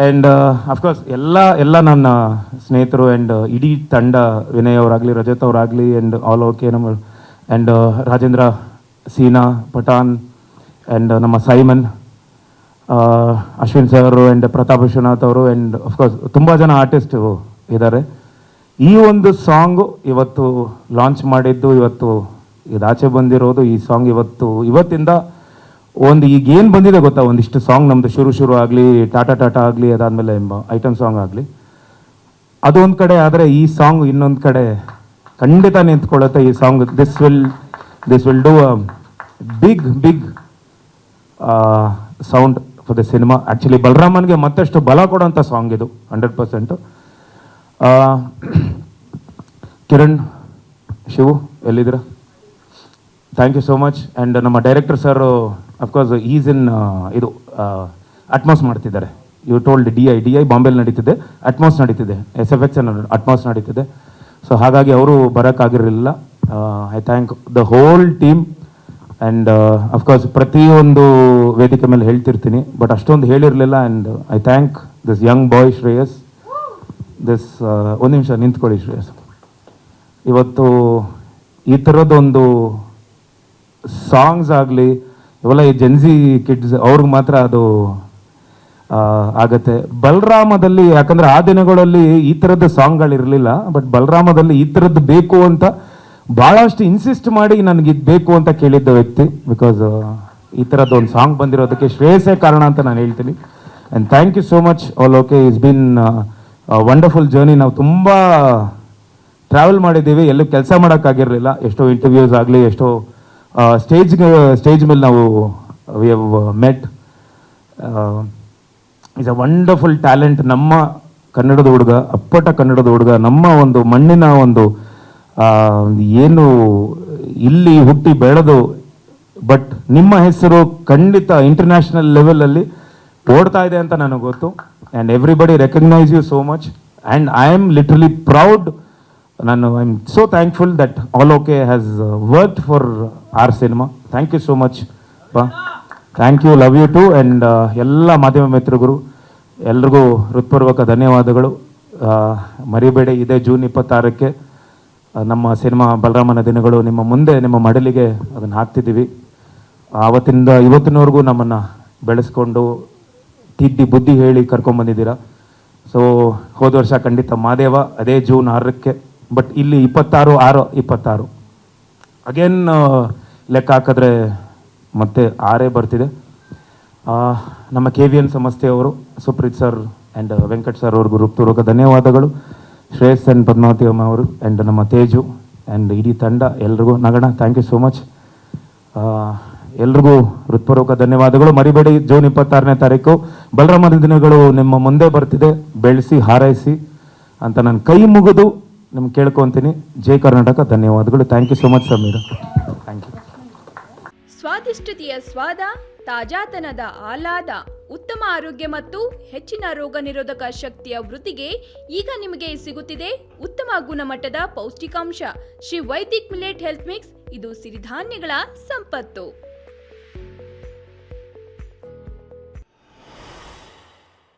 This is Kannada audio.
ಆ್ಯಂಡ್ ಅಫ್ಕೋರ್ಸ್ ಎಲ್ಲ ನನ್ನ ಸ್ನೇಹಿತರು ಆ್ಯಂಡ್ ಇಡೀ ತಂಡ, ವಿನಯ್ ಅವರಾಗಲಿ, ರಜತ್ ಅವರಾಗಲಿ, ಆ್ಯಂಡ್ ಆಲ್ ಓಕೆ ನಮ್ಮ ಆ್ಯಂಡ್ ರಾಜೇಂದ್ರ, ಸೀನಾ, ಪಠಾನ್, ಆ್ಯಂಡ್ ನಮ್ಮ Simon, Ashwin sir and Pratap Vishwanath ಅವರು, ಆ್ಯಂಡ್ ಅಫ್ಕೋರ್ಸ್ ತುಂಬ ಜನ ಆರ್ಟಿಸ್ಟು ಇದ್ದಾರೆ. ಈ ಒಂದು ಸಾಂಗು ಇವತ್ತು ಲಾಂಚ್ ಮಾಡಿದ್ದು, ಇವತ್ತು ಇದಾಚೆ ಬಂದಿರೋದು, ಈ ಸಾಂಗ್ ಇವತ್ತಿಂದ ಒಂದು ಈಗೇನು ಬಂದಿದೆ ಗೊತ್ತಾ, ಒಂದಿಷ್ಟು ಸಾಂಗ್ ನಮ್ಮದು ಶುರು ಆಗಲಿ, ಟಾಟಾ ಆಗಲಿ, ಅದಾದಮೇಲೆ ಐಟಮ್ ಸಾಂಗ್ ಆಗಲಿ, ಅದು ಒಂದು ಕಡೆ ಆದರೆ ಈ ಸಾಂಗ್ ಇನ್ನೊಂದು ಕಡೆ ಖಂಡಿತ ನಿಂತ್ಕೊಳ್ಳುತ್ತೆ. ಈ song this will do a big sound for the cinema. Actually ಬಲರಾಮನ್ಗೆ ಮತ್ತಷ್ಟು ಬಲ ಕೊಡೋಂಥ ಸಾಂಗ್ ಇದು 100%. ಕಿರಣ್, ಶಿವು ಎಲ್ಲಿದ್ದೀರಾ? Thank you so much. And ನಮ್ಮ director sir of course is in ಇದು ಅಟ್ಮಾಸ್ ಮಾಡ್ತಿದ್ದಾರೆ. ಯು ಟೋಲ್ಡ್ ಡಿ ಐ ಬಾಂಬೆಲಿ ನಡೀತಿದೆ, ಅಟ್ಮಾಸ್ ನಡೀತಿದೆ, SFX ಅಟ್ಮಾಸ್ ನಡೀತಿದೆ. ಸೊ ಹಾಗಾಗಿ ಅವರು ಬರೋಕ್ಕಾಗಿರಲಿಲ್ಲ. I thank the whole team. And of course ಪ್ರತಿಯೊಂದು ವೇದಿಕೆ ಮೇಲೆ ಹೇಳ್ತಿರ್ತೀನಿ, ಬಟ್ ಅಷ್ಟೊಂದು ಹೇಳಿರಲಿಲ್ಲ. And I thank this young boy Shreyas. ಒಂದು ನಿಮಿಷ ನಿಂತ್ಕೊಳ್ಳಿ ಶ್ರೇಯಸ್. ಇವತ್ತು ಈ ಥರದ್ದೊಂದು ಸಾಂಗ್ಸ್ ಆಗಲಿ, ಇವೆಲ್ಲ ಈ ಜೆನ್ಸಿ ಕಿಡ್ಸ್ ಅವ್ರಿಗೆ ಮಾತ್ರ ಅದು ಆಗತ್ತೆ. ಬಲರಾಮದಲ್ಲಿ ಯಾಕಂದರೆ ಆ ದಿನಗಳಲ್ಲಿ ಈ ಥರದ್ದು ಸಾಂಗ್ಗಳಿರಲಿಲ್ಲ, ಬಟ್ ಬಲರಾಮದಲ್ಲಿ ಈ ಥರದ್ದು ಬೇಕು ಅಂತ ಭಾಳಷ್ಟು ಇನ್ಸಿಸ್ಟ್ ಮಾಡಿ ನನಗೆ ಇದು ಬೇಕು ಅಂತ ಕೇಳಿದ್ದ ವ್ಯಕ್ತಿ. ಬಿಕಾಸ್ ಈ ಥರದ್ದು ಒಂದು ಸಾಂಗ್ ಬಂದಿರೋದಕ್ಕೆ ಶ್ರೇಯಸ್ಸೇ ಕಾರಣ ಅಂತ ನಾನು ಹೇಳ್ತೀನಿ. And thank you so much all okay. It's been wonderful journey. ನಾವು ತುಂಬ ಟ್ರಾವೆಲ್ ಮಾಡಿದ್ದೀವಿ, ಎಲ್ಲೂ ಕೆಲಸ ಮಾಡೋಕ್ಕಾಗಿರಲಿಲ್ಲ. ಎಷ್ಟೋ ಇಂಟರ್ವ್ಯೂಸ್ ಆಗಲಿ, ಎಷ್ಟೋ ಸ್ಟೇಜ್ ಮೇಲೆ ನಾವು we have met. Is a wonderful talent. ನಮ್ಮ ಕನ್ನಡದ ಹುಡುಗ, ಅಪ್ಪಟ ಕನ್ನಡದ ಹುಡುಗ, ನಮ್ಮ ಒಂದು ಮಣ್ಣಿನ ಒಂದು ಏನು ಇಲ್ಲಿ ಹುಟ್ಟಿ ಬೆಳೆದು, ಬಟ್ ನಿಮ್ಮ ಹೆಸರು ಖಂಡಿತ ಇಂಟರ್ನ್ಯಾಷನಲ್ ಲೆವೆಲಲ್ಲಿ ಓಡ್ತಾ ಇದೆ ಅಂತ ನನಗೆ ಗೊತ್ತು. And everybody recognise you so much. And I am literally proud. I am so thankful that All OK has worked for our cinema. Thank you so much ಪಾ. Thank you, love you too. And ಎಲ್ಲ ಮಾಧ್ಯಮ ಮಿತ್ರರು ಎಲ್ರಿಗೂ ಹೃತ್ಪೂರ್ವಕ ಧನ್ಯವಾದಗಳು. ಮರಿಬೇಡಿ, ಇದೇ ಜೂನ್ 26ಕ್ಕೆ ನಮ್ಮ ಸಿನಿಮಾ ಬಲರಾಮನ ದಿನಗಳು ನಿಮ್ಮ ಮುಂದೆ, ನಿಮ್ಮ ಮಡಲಿಗೆ ಅದನ್ನು ಹಾಕ್ತಿದ್ದೀವಿ. ಆವತ್ತಿಂದ ಇವತ್ತಿನವರೆಗೂ ನಮ್ಮನ್ನು ಬೆಳೆಸ್ಕೊಂಡು ತಿದ್ದಿ ಬುದ್ಧಿ ಹೇಳಿ ಕರ್ಕೊಂಡ್ಬಂದಿದ್ದೀರಾ. ಸೊ ಹೋದ ವರ್ಷ ಖಂಡಿತ ಮಾದೇವ, ಅದೇ ಜೂನ್ 6ಕ್ಕೆ. ಬಟ್ ಇಲ್ಲಿ 26/6/26 ಅಗೇನ್ ಲೆಕ್ಕ ಹಾಕಿದ್ರೆ ಮತ್ತೆ 6 ಬರ್ತಿದೆ. ನಮ್ಮ KVN ಸಂಸ್ಥೆಯವರು, Supreeth sir and Venkat sir ಅವ್ರಿಗೂ ಹೃತ್ಪೂರ್ವಕ ಧನ್ಯವಾದಗಳು. ಶ್ರೇಯಸ್ ಆ್ಯಂಡ್ ಪದ್ಮಾವತಿ ಅಮ್ಮ ಅವರು ಆ್ಯಂಡ್ ನಮ್ಮ ತೇಜು ಆ್ಯಂಡ್ ಇಡೀ ತಂಡ ಎಲ್ರಿಗೂ ನಗಣ ಥ್ಯಾಂಕ್ ಯು ಸೋ ಮಚ್. ಎಲ್ರಿಗೂ ಹೃತ್ಪೂರ್ವಕ ಧನ್ಯವಾದಗಳು. ಮರಿಬೇಡಿ, ಜೂನ್ 26ನೇ ತಾರೀಕು ಬಲರಾಮನ ದಿನಗಳು ನಿಮ್ಮ ಮುಂದೆ ಬರ್ತಿದೆ. ಬೆಳೆಸಿ ಹಾರೈಸಿ ಅಂತ ನಾನು ಕೈ ಮುಗಿದು ನಿಮ್ಗೆ ಕೇಳ್ಕೊತೀನಿ. ಜೈ ಕರ್ನಾಟಕ. ಧನ್ಯವಾದಗಳು. Thank you so much Sameera. Thank you. ಸ್ವಾದಿಷ್ಟತೆಯ ಸ್ವಾದ, ತಾಜಾತನದ ಆಹ್ಲಾದ, ಉತ್ತಮ ಆರೋಗ್ಯ ಮತ್ತು ಹೆಚ್ಚಿನ ರೋಗ ನಿರೋಧಕ ಶಕ್ತಿಯ ವೃದ್ಧಿಗೆ ಈಗ ನಿಮಗೆ ಸಿಗುತ್ತಿದೆ ಉತ್ತಮ ಗುಣಮಟ್ಟದ ಪೌಷ್ಟಿಕಾಂಶ. Shri Vaidik millet health mix. ಇದು ಸಿರಿಧಾನ್ಯಗಳ ಸಂಪತ್ತು.